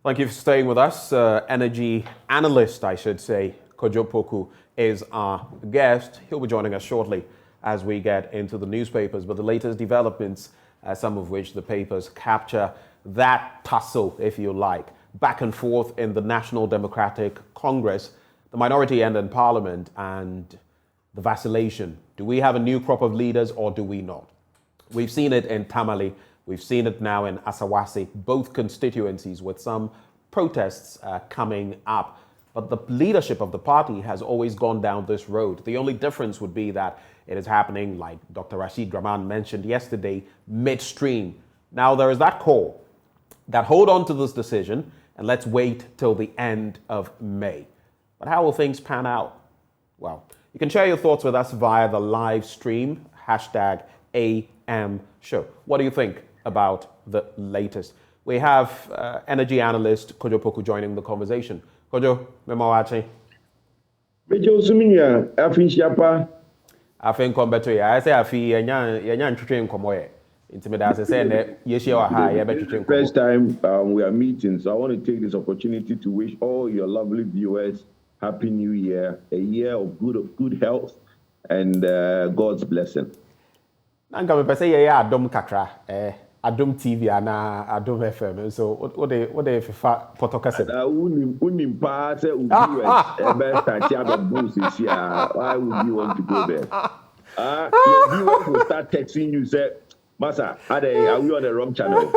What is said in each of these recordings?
Thank you for staying with us. Energy analyst, I should say, Kojo Poku is our guest. He'll be joining us shortly as we get into the newspapers. But the latest developments, some of which the papers capture that tussle, if you like, back and forth in the National Democratic Congress, the minority end in Parliament, and the vacillation. Do we have a new crop of leaders or do we not? We've seen it in Tamale. We've seen it now in Asawase, both constituencies with some protests coming up. But the leadership of the party has always gone down this road. The only difference would be that it is happening, like Dr. Rashid Draman mentioned yesterday, midstream. Now, there is that call that hold on to this decision and let's wait till the end of May. But how will things pan out? Well, you can share your thoughts with us via the live stream, hashtag AM Show. What do you think about the latest? We have energy analyst Kojo Poku joining the conversation. Kojo, memawache. Bejo suminya afinchiapa. Afin kombeto ya. I say afi yenya ntwetwe nkomoye. Intimidate say na yeshia wa ha ye betwetwe nkomo. First time we are meeting, so I want to take this opportunity to wish all your lovely viewers Happy New Year, a year of good health and God's blessing. Nanga me pese ye adom kakra Adom TV and Adom FM. So what they potoka said? Unim pa say why would you want to go there? Your viewers will start texting you say, Masa, are we on the wrong channel?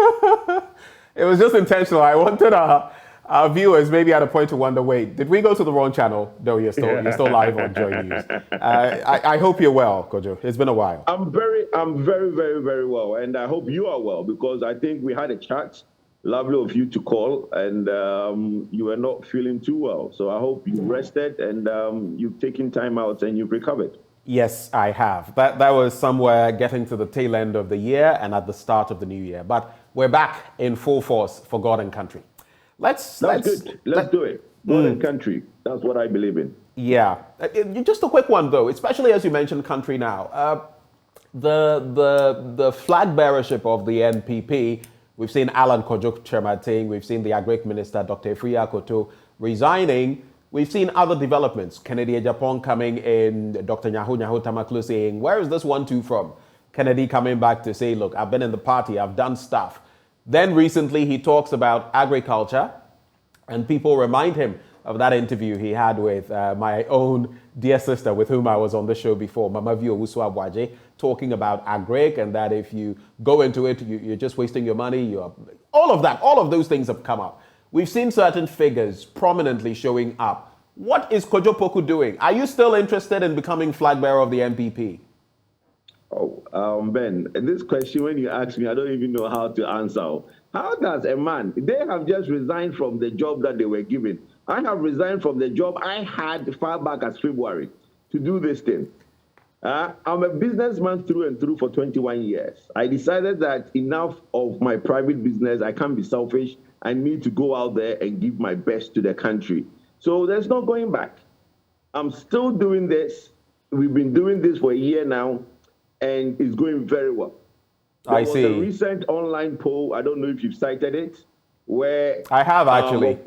It was just intentional. I wanted our viewers maybe at a point to wonder, wait, did we go to the wrong channel? No, you're still live on JoyNews. I hope you're well, Kojo. It's been a while. I'm very, very well, and I hope you are well because I think we had a chat. Lovely of you to call, and you were not feeling too well. So I hope you rested and you've taken time out and you've recovered. Yes, I have. That was somewhere getting to the tail end of the year and at the start of the new year. But we're back in full force for God and country. Let's do it. God and country. That's what I believe in. Yeah. Just a quick one though, especially as you mentioned country now. The flag bearership of the NPP, we've seen Alan Kojo Chermating, we've seen the Agric Minister Dr. Efria Koto resigning. We've seen other developments. Kennedy Japan coming in, Dr. Nyaho Tamaklu saying, where is this 1-2 from? Kennedy coming back to say, look, I've been in the party, I've done stuff. Then recently he talks about agriculture and people remind him of that interview he had with my own dear sister with whom I was on the show before, Mama Vio Uswabwaje, talking about agric and that if you go into it, you're just wasting your money. All of those things have come up. We've seen certain figures prominently showing up. What is Kojo Poku doing? Are you still interested in becoming flag bearer of the NPP? Ben, this question, when you ask me, I don't even know how to answer. How does a man, they have just resigned from the job that they were given. I have resigned from the job I had far back as February to do this thing. I'm a businessman through and through for 21 years. I decided that enough of my private business, I can't be selfish. I need to go out there and give my best to the country. So there's no going back. I'm still doing this. We've been doing this for a year now. And it's going very well. There was a recent online poll, I don't know if you've cited it, where... I have actually.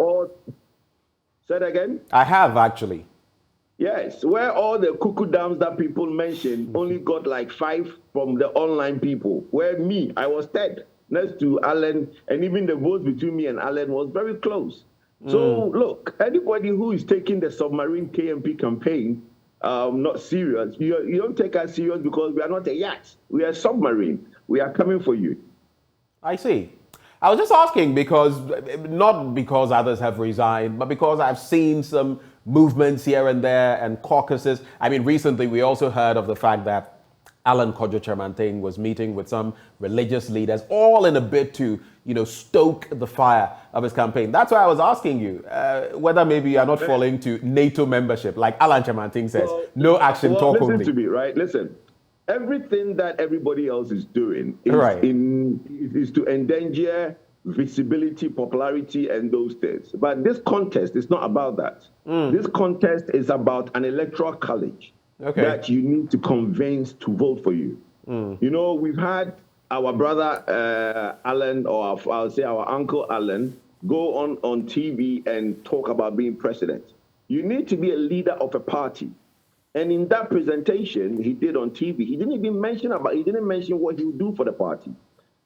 Say that again? I have actually. Yes, where all the cuckoo dams that people mentioned only got like 5 from the online people, where me, I was 10 next to Alan, and even the vote between me and Alan was very close. So look, anybody who is taking the submarine KMP campaign not serious. You don't take us serious because we are not a yacht. We are a submarine. We are coming for you. I see. I was just asking because, not because others have resigned, but because I've seen some movements here and there and caucuses. I mean, recently we also heard of the fact that Alan Kojo Chermating was meeting with some religious leaders, all in a bid to, stoke the fire of his campaign. That's why I was asking you whether maybe you are not falling to NATO membership, like Alan Chermating says, no action, talk only. Listen to me, right? Listen, everything that everybody else is doing is to endanger visibility, popularity, and those things. But this contest is not about that. This contest is about an electoral college. That you need to convince to vote for you. We've had our brother Alan, or I'll say our uncle Alan, go on TV and talk about being president. You need to be a leader of a party. And in that presentation he did on TV, he didn't mention what he would do for the party.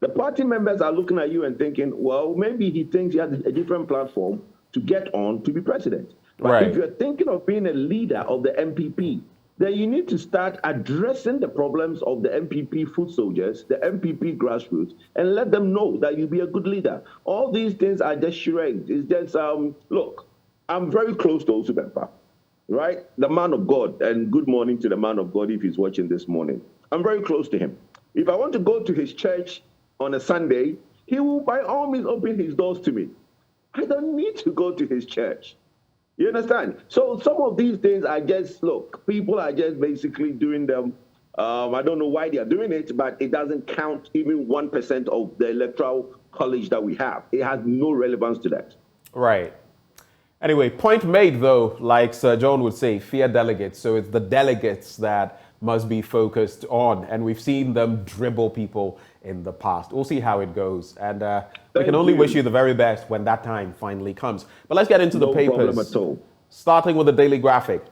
The party members are looking at you and thinking, well, maybe he thinks he has a different platform to get on to be president. But if you're thinking of being a leader of the MPP, then you need to start addressing the problems of the MPP foot soldiers, the MPP grassroots, and let them know that you'll be a good leader. All these things are just charades. It's just, look, I'm very close to Osubempa, right? The man of God, and good morning to the man of God if he's watching this morning. I'm very close to him. If I want to go to his church on a Sunday, he will by all means open his doors to me. I don't need to go to his church. You understand? So some of these things are just, look, people are just basically doing them. I don't know why they are doing it, but it doesn't count even 1% of the electoral college that we have. It has no relevance to that. Right. Anyway, point made though, like Sir John would say, fear delegates. So it's the delegates that must be focused on. And we've seen them dribble people in the past. We'll see how it goes. And we can only wish you the very best when that time finally comes. But let's get into the papers. No problem at all. Starting with the Daily Graphic.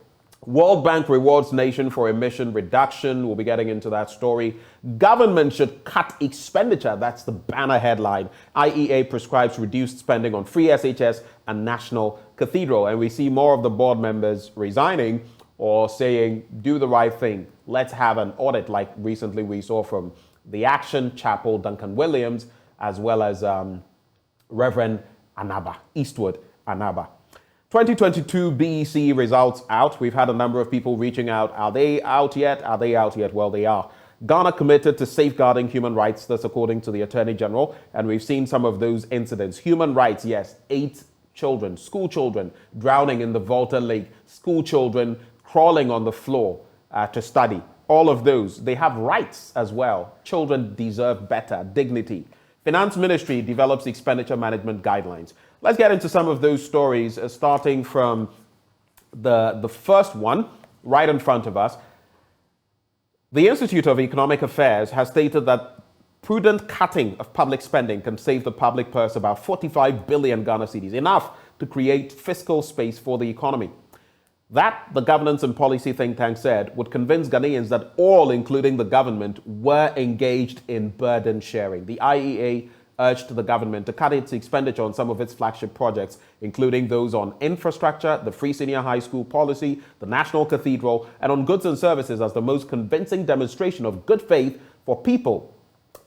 World Bank rewards nation for emission reduction. We'll be getting into that story. Government should cut expenditure. That's the banner headline. IEA prescribes reduced spending on free SHS and National Cathedral. And we see more of the board members resigning or saying, do the right thing. Let's have an audit, like recently we saw from the Action Chapel, Duncan Williams, as well as Reverend Anaba, Eastwood Anaba. 2022 BEC results out. We've had a number of people reaching out. Are they out yet? Are they out yet? Well, they are. Ghana committed to safeguarding human rights. That's according to the Attorney General. And we've seen some of those incidents. Human rights, yes. 8 children, school children, drowning in the Volta Lake. School children crawling on the floor to study. All of those, they have rights as well. Children deserve better, dignity. Finance Ministry develops expenditure management guidelines. Let's get into some of those stories, starting from the first one, right in front of us. The Institute of Economic Affairs has stated that prudent cutting of public spending can save the public purse about 45 billion Ghana cedis, enough to create fiscal space for the economy. That, the governance and policy think tank said, would convince Ghanaians that all, including the government, were engaged in burden sharing. The IEA urged the government to cut its expenditure on some of its flagship projects, including those on infrastructure, the free senior high school policy, the National Cathedral, and on goods and services as the most convincing demonstration of good faith for people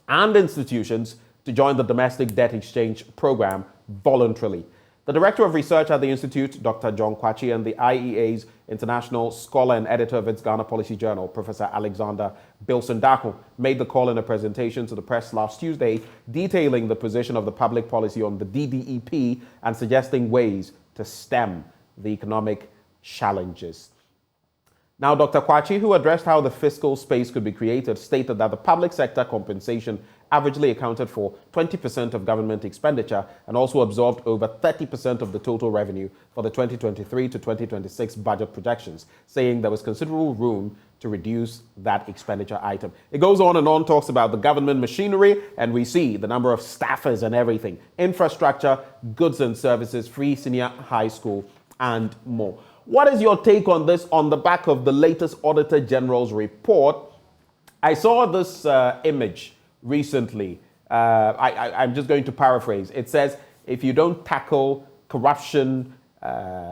and institutions to join the domestic debt exchange program voluntarily. The Director of Research at the Institute, Dr. John Kwachi, and the IEA's international scholar and editor of its Ghana Policy Journal, Professor Alexander Bilson-Daku, made the call in a presentation to the press last Tuesday, detailing the position of the public policy on the DDEP and suggesting ways to stem the economic challenges. Now, Dr. Kwachi, who addressed how the fiscal space could be created, stated that the public sector compensation averagely accounted for 20% of government expenditure and also absorbed over 30% of the total revenue for the 2023 to 2026 budget projections, saying there was considerable room to reduce that expenditure item. It goes on and on, talks about the government machinery, and we see the number of staffers and everything, infrastructure, goods and services, free senior high school, and more. What is your take on this on the back of the latest Auditor General's report? I saw this image recently. I'm just going to paraphrase. It says, if you don't tackle corruption,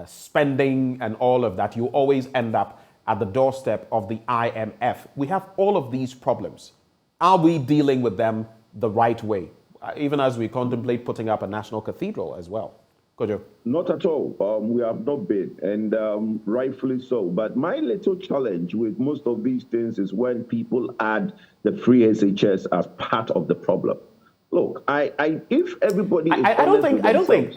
spending, and all of that, you always end up at the doorstep of the IMF. We have all of these problems. Are we dealing with them the right way? Even as we contemplate putting up a national cathedral as well. Kojo. Not at all. We have not been, and rightfully so. But my little challenge with most of these things is when people add the free SHS as part of the problem. Look, if everybody, I don't think.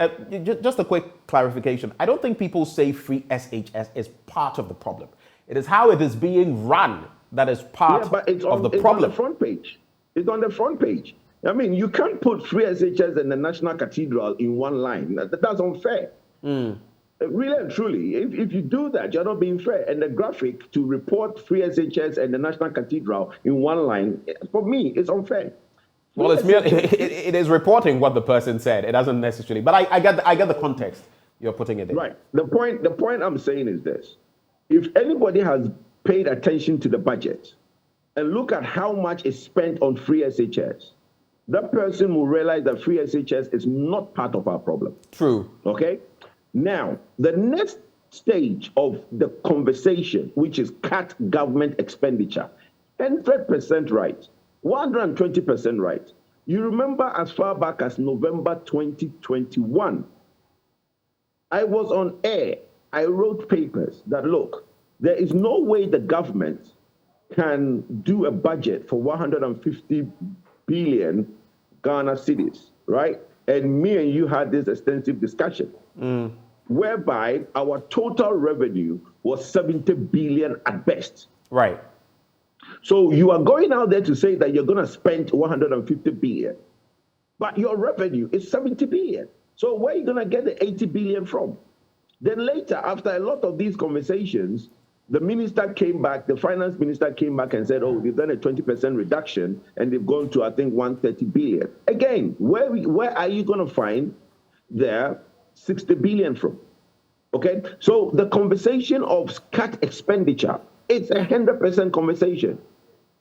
Just a quick clarification. I don't think people say free SHS is part of the problem. It is how it is being run that is part of the problem. It's on the front page. It's on the front page. I mean, you can't put free SHS and the National Cathedral in one line. That's unfair. Really and truly, if you do that, you're not being fair. And the graphic to report free SHS and the National Cathedral in one line, for me, it's unfair. Well, it's merely, it is reporting what the person said. It doesn't necessarily, but I get the context you're putting it in. Right. The point I'm saying is this. If anybody has paid attention to the budget and look at how much is spent on free SHS, that person will realize that free SHS is not part of our problem. True. Okay? Now, the next stage of the conversation, which is cut government expenditure, 100% right, 120% right. You remember as far back as November 2021, I was on air. I wrote papers that, look, there is no way the government can do a budget for 150 billion Ghana cedis, right? And me and you had this extensive discussion, whereby our total revenue was 70 billion at best. Right. So you are going out there to say that you're going to spend 150 billion, but your revenue is 70 billion. So where are you going to get the 80 billion from? Then later, after a lot of these conversations, the minister came back, the finance minister came back and said, oh, they've done a 20% reduction and they've gone to, I think, 130 billion. Again, where are you going to find their 60 billion from? Okay, so the conversation of cut expenditure, it's 100% conversation.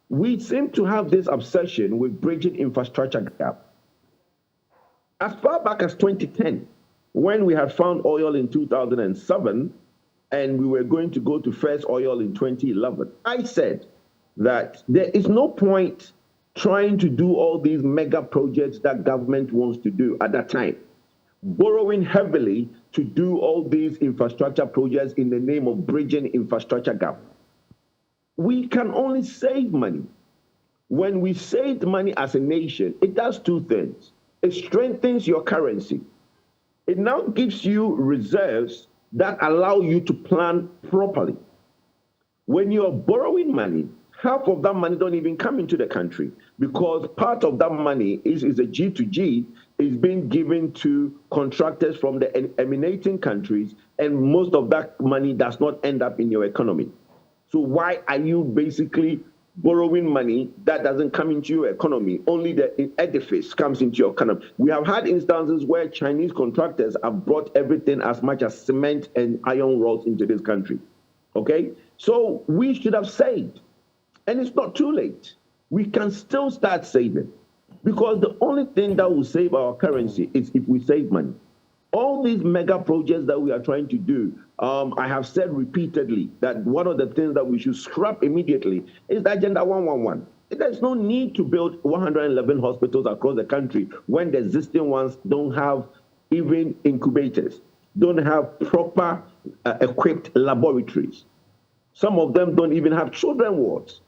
We seem to have this obsession with bridging infrastructure gap. As far back as 2010, when we had found oil in 2007, and we were going to go to first oil in 2011, I said that there is no point trying to do all these mega projects that government wants to do at that time, borrowing heavily to do all these infrastructure projects in the name of bridging infrastructure gap. We can only save money. When we save money as a nation, it does two things. It strengthens your currency. It now gives you reserves that allow you to plan properly. When you're borrowing money, half of that money don't even come into the country because part of that money is a G2G, is being given to contractors from the emanating countries, and most of that money does not end up in your economy. So why are you basically borrowing money that doesn't come into your economy? Only the edifice comes into your economy. We have had instances where Chinese contractors have brought everything as much as cement and iron rods into this country. Okay? So we should have saved. And it's not too late. We can still start saving because the only thing that will save our currency is if we save money. All these mega projects that we are trying to do, I have said repeatedly that one of the things that we should scrap immediately is the Agenda 111. There's no need to build 111 hospitals across the country when the existing ones don't have even incubators, don't have proper equipped laboratories. Some of them don't even have children wards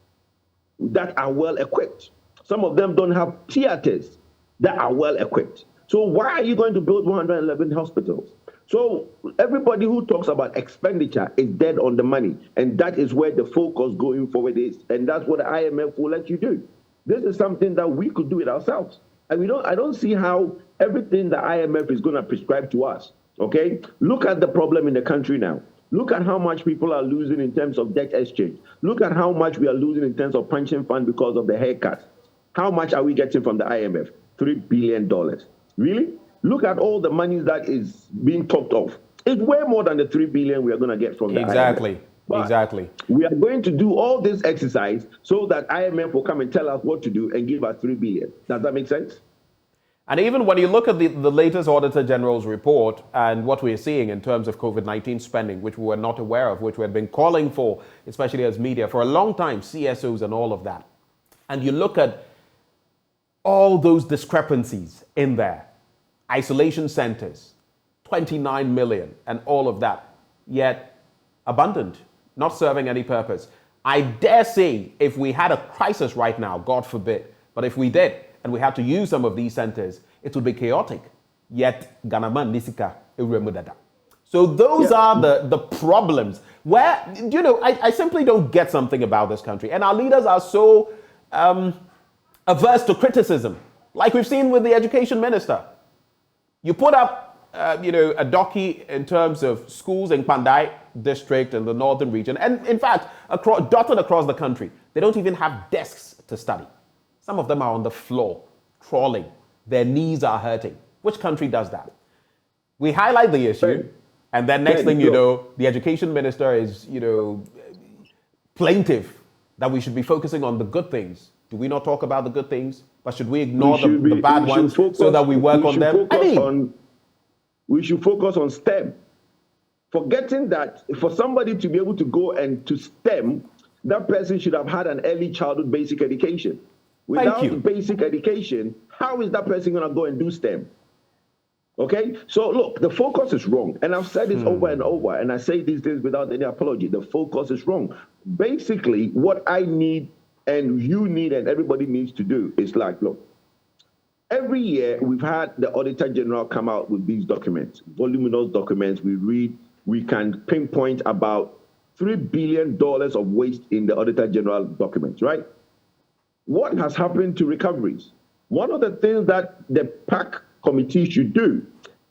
that are well equipped. Some of them don't have theaters that are well equipped. So why are you going to build 111 hospitals? So everybody who talks about expenditure is dead on the money. And that is where the focus going forward is. And that's what the IMF will let you do. This is something that we could do it ourselves. And I don't see how everything the IMF is going to prescribe to us. Okay? Look at the problem in the country now. Look at how much people are losing in terms of debt exchange. Look at how much we are losing in terms of pension fund because of the haircut. How much are we getting from the IMF? $3 billion. Really? Look at all the money that is being talked of. It's way more than the 3 billion we are going to get from the IMF. Exactly. We are going to do all this exercise so that IMF will come and tell us what to do and give us 3 billion. Does that make sense? And even when you look at the latest Auditor General's report and what we're seeing in terms of COVID-19 spending, which we were not aware of, which we had been calling for, especially as media, for a long time, CSOs and all of that. And you look at all those discrepancies in there, isolation centers, 29 million and all of that, yet abundant, not serving any purpose. I dare say if we had a crisis right now, God forbid, but if we did and we had to use some of these centers, it would be chaotic. Yet, Ganaman Nisika Uremudada. So those are the problems where, I simply don't get something about this country. And our leaders are so averse to criticism, like we've seen with the education minister. You put up, a docky in terms of schools in Pandai district and the northern region, and in fact, dotted across the country. They don't even have desks to study. Some of them are on the floor, crawling. Their knees are hurting. Which country does that? We highlight the issue, and then next thing you know, the education minister is, plaintive that we should be focusing on the good things. Do we not talk about the good things? But should we ignore the bad ones so that we work on them? We should focus on STEM. Forgetting that for somebody to be able to go and to STEM, that person should have had an early childhood basic education. Without basic education, how is that person going to go and do STEM? Okay, so look, the focus is wrong. And I've said this over and over, and I say these days without any apology. The focus is wrong. Basically, what I need and you need and everybody needs to do is like, look, every year we've had the Auditor General come out with these documents, voluminous documents. We read, we can pinpoint about $3 billion of waste in the Auditor General documents, right? What has happened to recoveries? One of the things that the PAC committee should do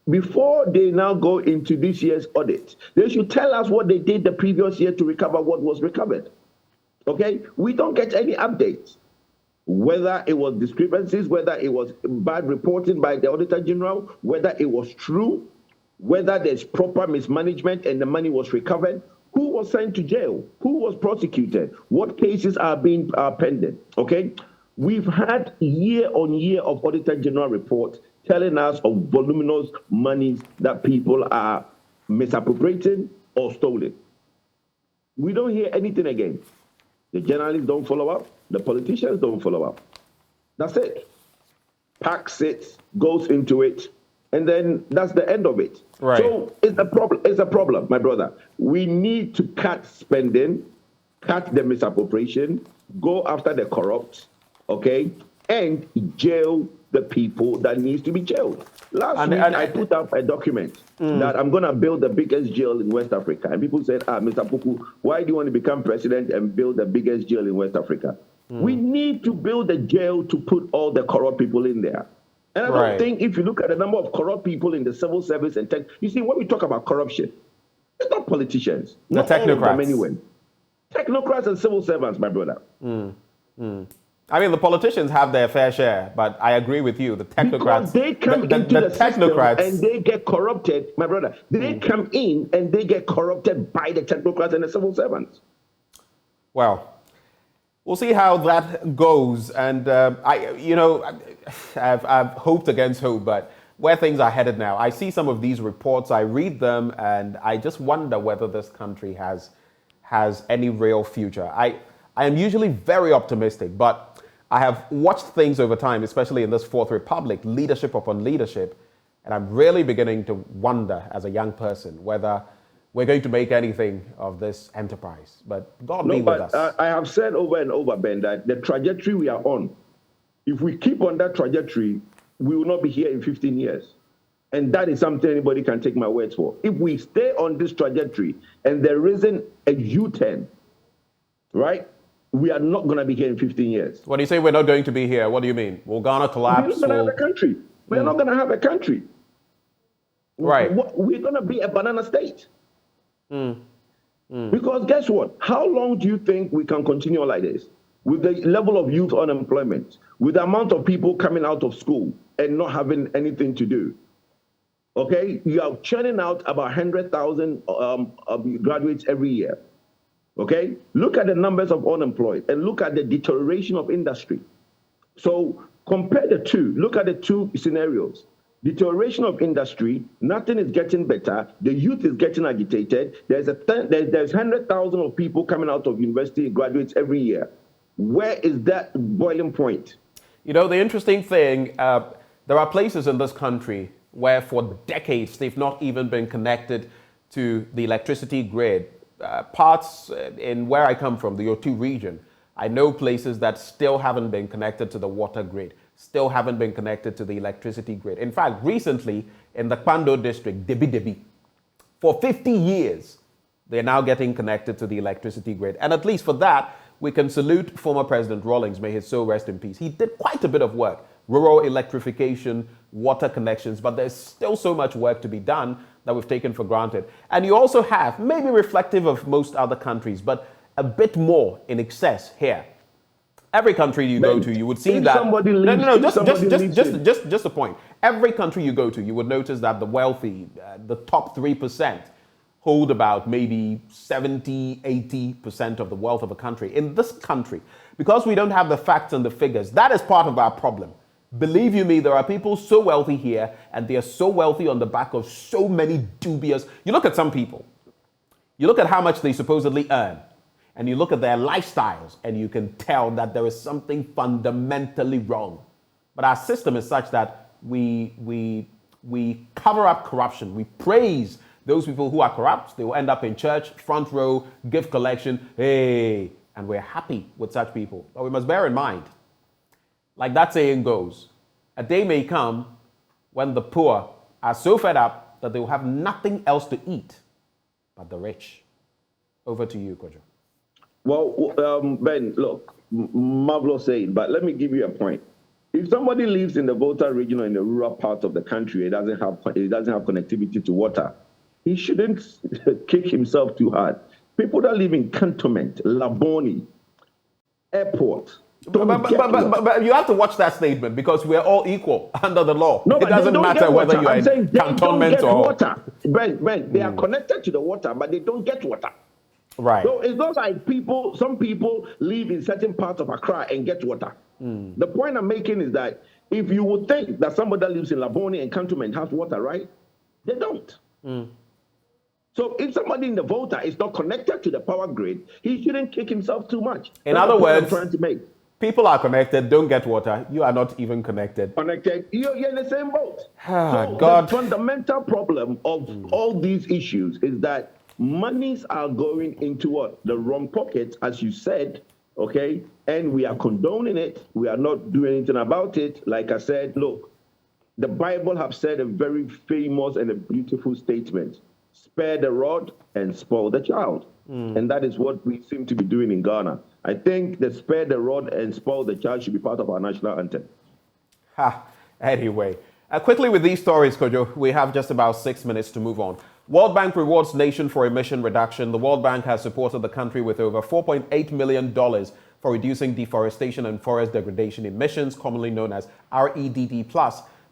before they now go into this year's audit, they should tell us what they did the previous year to recover what was recovered. Okay? We don't get any updates. Whether it was discrepancies, whether it was bad reporting by the Auditor General, whether it was true, whether there's proper mismanagement and the money was recovered, who was sent to jail, who was prosecuted, what cases are being pending, okay? We've had year on year of Auditor General reports telling us of voluminous monies that people are misappropriating or stolen. We don't hear anything again. The journalists don't follow up. The politicians don't follow up. That's it. PAC sits, goes into it, and then that's the end of it. Right. So it's a problem. It's a problem, my brother. We need to cut spending, cut the misappropriation, go after the corrupt, okay, and jail the people that needs to be jailed. Last week, I put up a document that I'm going to build the biggest jail in West Africa. And people said, Mr. Puku, why do you want to become president and build the biggest jail in West Africa? We need to build a jail to put all the corrupt people in there. And I don't think if you look at the number of corrupt people in the civil service and tech, you see, when we talk about corruption, it's not politicians. The technocrats. Anyway. Technocrats and civil servants, my brother. I mean, the politicians have their fair share, but I agree with you. The technocrats, because they come into the technocrats and they get corrupted, my brother. They come in and they get corrupted by the technocrats and the civil servants. Well, we'll see how that goes. And I've hoped against hope, but where things are headed now, I see some of these reports, I read them, and I just wonder whether this country has any real future. I am usually very optimistic, but I have watched things over time, especially in this Fourth Republic, leadership upon leadership, and I'm really beginning to wonder as a young person whether we're going to make anything of this enterprise. But God be with us. I have said over and over, Ben, that the trajectory we are on, if we keep on that trajectory, we will not be here in 15 years. And that is something anybody can take my words for. If we stay on this trajectory and there isn't a U-turn, right? We are not going to be here in 15 years. When you say we're not going to be here, what do you mean? Will Ghana collapse? We're not going to have a country. We're not going to have a country. Right. We're going to be a banana state. Because guess what? How long do you think we can continue like this? With the level of youth unemployment, with the amount of people coming out of school and not having anything to do. Okay? You are churning out about 100,000 graduates every year. Okay? Look at the numbers of unemployed and look at the deterioration of industry. So compare the two. Look at the two scenarios. Deterioration of industry, nothing is getting better. The youth is getting agitated. There's 100,000 of people coming out of university graduates every year. Where is that boiling point? You know, the interesting thing, there are places in this country where for decades they've not even been connected to the electricity grid. Parts in where I come from, the O2 region, I know places that still haven't been connected to the water grid, still haven't been connected to the electricity grid. In fact, recently in the Kpando district, Debi, for 50 years, they're now getting connected to the electricity grid. And at least for that, we can salute former President Rawlings, may his soul rest in peace. He did quite a bit of work, rural electrification, water connections, but there's still so much work to be done that we've taken for granted. And you also have, maybe reflective of most other countries, but a bit more in excess here, Every country you go Ben, to, you would see if that. somebody No, leaves, no, no. if somebody leaves in- Just a point. Every country you go to, you would notice that the wealthy, the top 3%, hold about maybe 70, 80% of the wealth of a country. In this country, because we don't have the facts and the figures, that is part of our problem. Believe you me, there are people so wealthy here, and they are so wealthy on the back of so many dubious. You look at some people. You look at how much they supposedly earn, and you look at their lifestyles, and you can tell that there is something fundamentally wrong. But our system is such that we cover up corruption. We praise those people who are corrupt. They will end up in church, front row, gift collection, hey, and we're happy with such people. But we must bear in mind, like that saying goes, a day may come when the poor are so fed up that they will have nothing else to eat but the rich. Over to you, Kojo. Well, Ben, look, marvelous saying, but let me give you a point. If somebody lives in the Volta region or in the rural part of the country, it doesn't have connectivity to water, he shouldn't kick himself too hard. People that live in cantonment, Laboni, airport. But you have to watch that statement because we're all equal under the law. No, it doesn't matter whether you're in cantonment or water. Ben, they are connected to the water, but they don't get water. Right. So it's not like some people live in certain parts of Accra and get water. The point I'm making is that if you would think that somebody that lives in Laboni and cantonment has water, right? They don't. So if somebody in the Volta is not connected to the power grid, he shouldn't kick himself too much. In other words, I'm trying to make. People are connected, don't get water. You are not even connected. You're in the same boat. So God. The fundamental problem of all these issues is that monies are going into what? The wrong pockets, as you said, okay? And we are condoning it. We are not doing anything about it. Like I said, look, the Bible have said a very famous and a beautiful statement. Spare the rod and spoil the child. And that is what we seem to be doing in Ghana. I think the spare the rod and spoil the child should be part of our national anthem. Anyway, quickly with these stories, Kojo, we have just about 6 minutes to move on. World Bank rewards nation for emission reduction. The World Bank has supported the country with over $4.8 million for reducing deforestation and forest degradation emissions, commonly known as REDD+.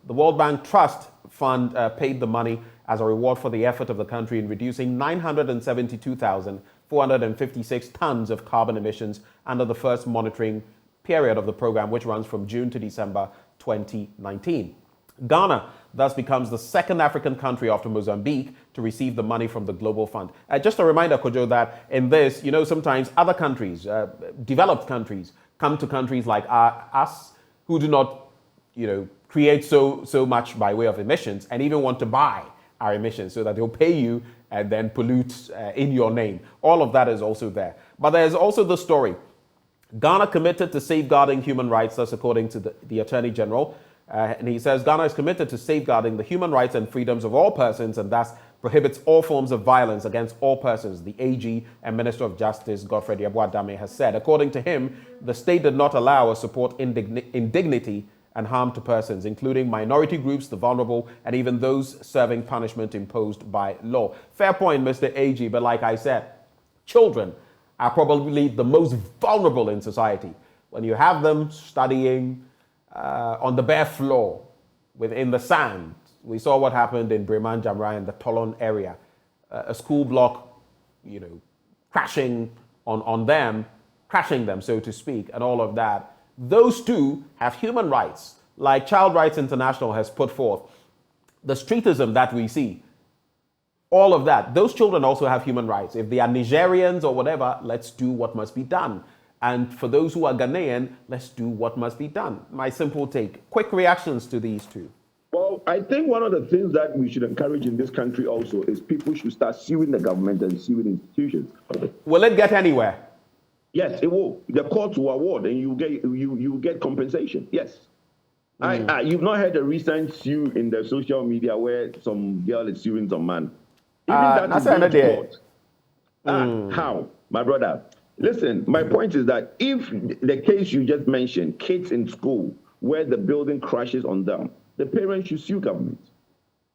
The World Bank Trust Fund paid the money as a reward for the effort of the country in reducing 972,456 tons of carbon emissions under the first monitoring period of the program, which runs from June to December 2019. Ghana thus becomes the second African country after Mozambique to receive the money from the Global Fund. Just a reminder, Kojo, that in this, sometimes other countries, developed countries, come to countries like us who do not, create so much by way of emissions and even want to buy our emissions so that they'll pay you and then pollute in your name. All of that is also there. But there's also the story. Ghana committed to safeguarding human rights, that's according to the Attorney General. And he says Ghana is committed to safeguarding the human rights and freedoms of all persons and thus prohibits all forms of violence against all persons, the AG and Minister of Justice, Godfrey Adame, has said. According to him, the state did not allow or support indignity and harm to persons, including minority groups, the vulnerable, and even those serving punishment imposed by law. Fair point, Mr. AG, but like I said, children are probably the most vulnerable in society. When you have them studying on the bare floor, in the sand, we saw what happened in Breman Jamra in the Tolon area, a school block, crashing on them, crashing them, so to speak, and all of that. Those two have human rights, like Child Rights International has put forth. The streetism that we see, all of that, those children also have human rights. If they are Nigerians or whatever, let's do what must be done. And for those who are Ghanaian, let's do what must be done. My simple take. Quick reactions to these two. Well, I think one of the things that we should encourage in this country also is people should start suing the government and suing institutions. Will it get anywhere? Yes, it will. The courts will award, and you get compensation. Yes, you've not heard a recent sue in the social media where some girl is suing some man. Even that is going to court. How, my brother? Listen, my point is that if the case you just mentioned, kids in school where the building crashes on them, the parents should sue government,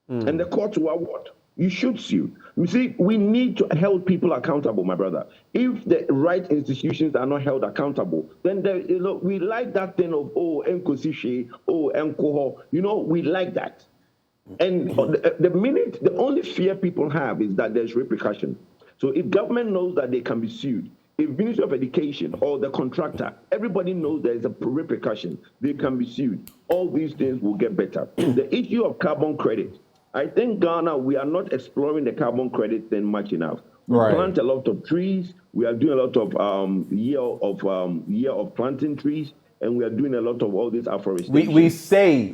and the courts will award. You should sue. You see, we need to hold people accountable, my brother. If the right institutions are not held accountable, then we like that thing of enkosishe, enkoho. We like that. And the only fear people have is that there's repercussion. So if government knows that they can be sued, if Ministry of Education or the contractor, everybody knows there is a repercussion, they can be sued. All these things will get better. The issue of carbon credit, I think Ghana, we are not exploring the carbon credit thing much enough. We plant a lot of trees. We are doing a lot of year of planting trees, and we are doing a lot of all this afforestation. We say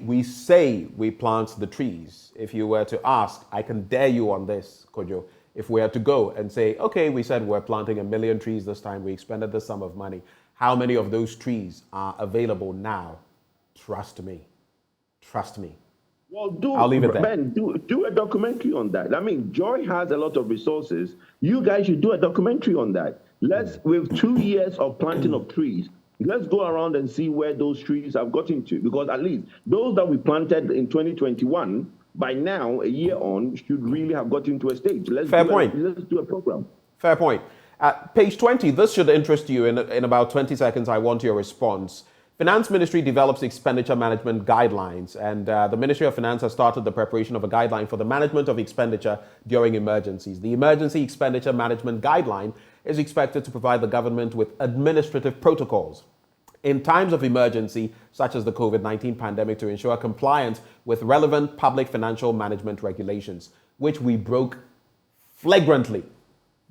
we plant the trees. If you were to ask, I can dare you on this, Kojo. If we had to go and say, okay, we said we're planting 1 million trees this time, we expended this sum of money. How many of those trees are available now? Trust me. Trust me. Well, I'll leave it there. Ben, do a documentary on that. I mean, Joy has a lot of resources. You guys should do a documentary on that. With 2 years of planting of trees, let's go around and see where those trees have gotten to. Because at least those that we planted in 2021, by now, a year on, should really have gotten to a stage. Let's do a program. Fair point. Page 20, this should interest you. In about 20 seconds, I want your response. Finance Ministry develops expenditure management guidelines, and the Ministry of Finance has started the preparation of a guideline for the management of expenditure during emergencies. The Emergency Expenditure Management Guideline is expected to provide the government with administrative protocols in times of emergency, such as the COVID-19 pandemic, to ensure compliance with relevant public financial management regulations, which we broke flagrantly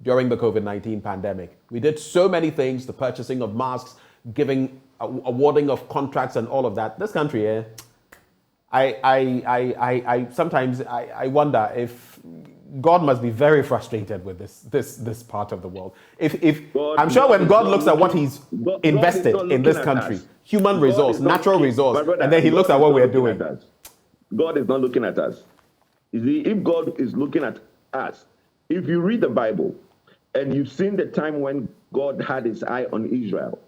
during the COVID-19 pandemic. We did so many things, the purchasing of masks, awarding of contracts and all of that. This country, I sometimes wonder if God must be very frustrated with this part of the world. I'm sure when God looks at what He's invested in this country, human resource, natural resource, and then He looks at what we're doing. God is not looking at us. You see, if God is looking at us, if you read the Bible and you've seen the time when God had His eye on Israel,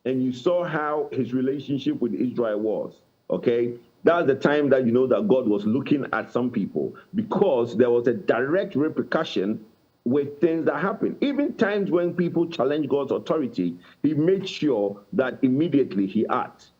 and you saw how His relationship with Israel was, okay? That's the time that you know that God was looking at some people, because there was a direct repercussion with things that happen. Even times when people challenge God's authority, He made sure that immediately He acts.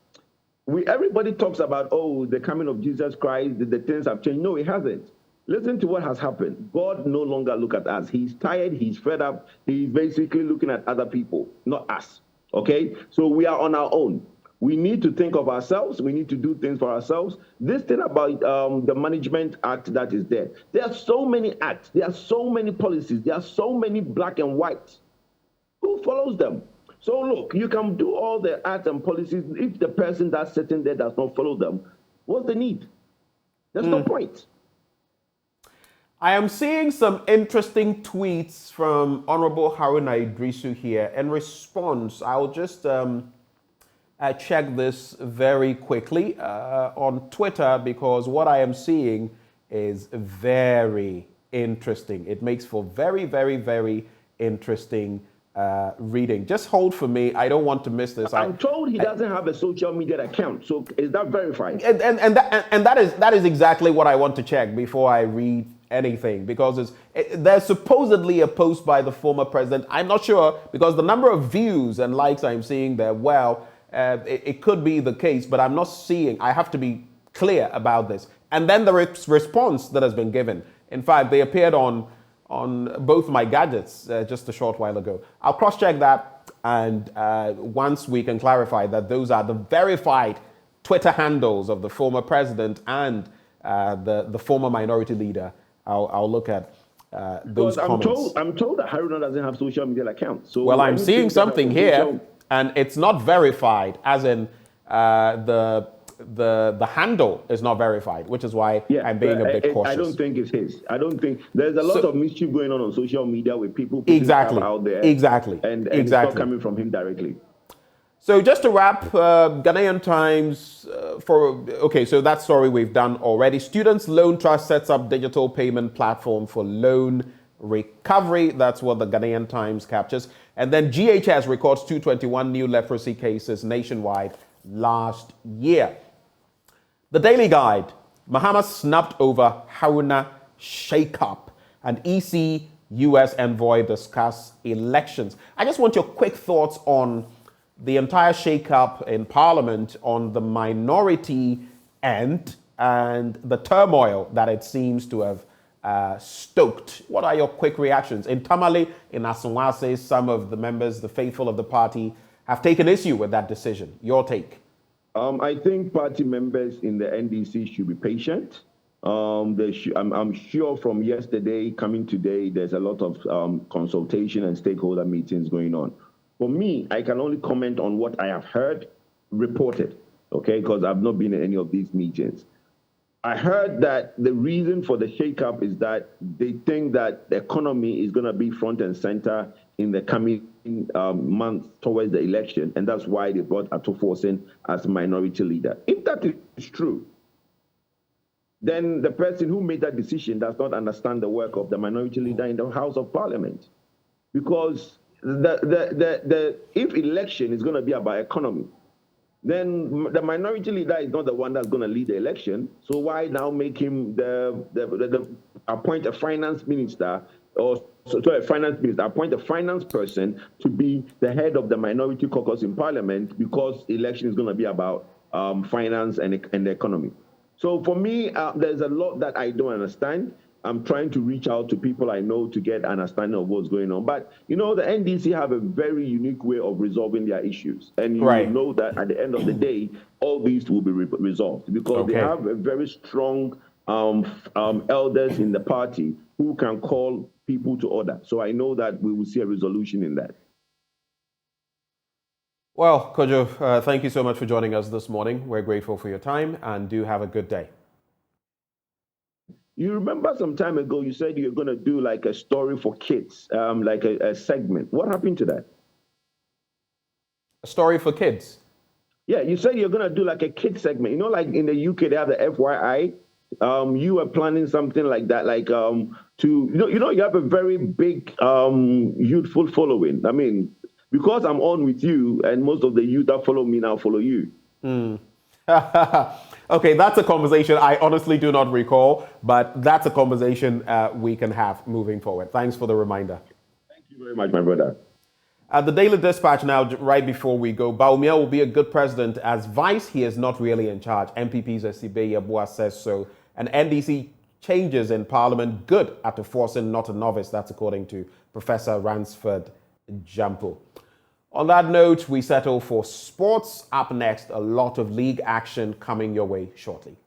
Everybody talks about, the coming of Jesus Christ, the things have changed. No, it hasn't. Listen to what has happened. God no longer looks at us. He's tired, He's fed up. He's basically looking at other people, not us. Okay? So we are on our own. We need to think of ourselves. We need to do things for ourselves. This thing about the Management Act that is there. There are so many acts. There are so many policies. There are so many black and white. Who follows them? So look, you can do all the acts and policies. If the person that's sitting there does not follow them, what's the need? There's no point. I am seeing some interesting tweets from Honorable Haruna Idrisu here. In response, I'll just check this very quickly on Twitter, because what I am seeing is very interesting. It makes for very, very, very interesting reading. Just hold for me. I don't want to miss this. I'm told he doesn't have a social media account. So is that verified? And that is exactly what I want to check before I read anything, because there's supposedly a post by the former president. I'm not sure, because the number of views and likes I'm seeing there, it could be the case, but I'm not seeing. I have to be clear about this. And then the response that has been given. In fact, they appeared on both my gadgets just a short while ago. I'll cross-check that, and once we can clarify that those are the verified Twitter handles of the former president and the former minority leader, I'll look at those comments. I'm told that Haruna doesn't have social media accounts. So well, I'm seeing something here, and it's not verified, as in the handle is not verified, which is why I'm being a bit cautious. I don't think it's his. I don't think there's a lot of mischief going on social media with people putting stuff out there. Exactly. And it's not coming from him directly. So just to wrap, Ghanaian Times so that story we've done already. Students Loan Trust sets up digital payment platform for loan recovery. That's what the Ghanaian Times captures. And then GHS records 221 new leprosy cases nationwide last year. The Daily Guide, Mahama snubbed over Haruna shake-up, and EC US envoy discuss elections. I just want your quick thoughts on the entire shake-up in Parliament on the minority end and the turmoil that it seems to have stoked. What are your quick reactions? In Tamale, in Asungwase, some of the members, the faithful of the party, have taken issue with that decision. Your take? I think party members in the NDC should be patient. I'm sure from yesterday coming today, there's a lot of consultation and stakeholder meetings going on. For me, I can only comment on what I have heard reported, okay, because I've not been in any of these meetings. I heard that the reason for the shakeup is that they think that the economy is going to be front and center in the coming months towards the election, and that's why they brought Atto-Forson as minority leader. If that is true, then the person who made that decision does not understand the work of the minority leader in the House of Parliament. Because if election is going to be about economy, then the minority leader is not the one that's going to lead the election. So why now make him appoint a finance minister appoint a finance person to be the head of the minority caucus in Parliament because election is going to be about finance and the economy. So for me, there's a lot that I don't understand. I'm trying to reach out to people I know to get understanding of what's going on. But, you know, the NDC have a very unique way of resolving their issues. And you know that at the end of the day, all these will be resolved because they have a very strong elders in the party who can call people to order. So I know that we will see a resolution in that. Well, Kojo, thank you so much for joining us this morning. We're grateful for your time and do have a good day. You remember some time ago, you said you're going to do like a story for kids, like a segment. What happened to that? A story for kids? Yeah, you said you're going to do like a kid segment. You know, like in the UK, they have the FYI. You were planning something like that, like you have a very big youthful following. I mean, because I'm on with you and most of the youth that follow me now follow you. Okay, that's a conversation I honestly do not recall, but that's a conversation we can have moving forward. Thanks for the reminder. Thank you very much, my brother. At the Daily Dispatch now, right before we go, Bawumia will be a good president. As vice, he is not really in charge. MPP's Asibe Yabua says so. And NDC changes in Parliament, good at Forson, not a novice. That's according to Professor Ransford Jampo. On that note, we settle for sports. Up next, a lot of league action coming your way shortly.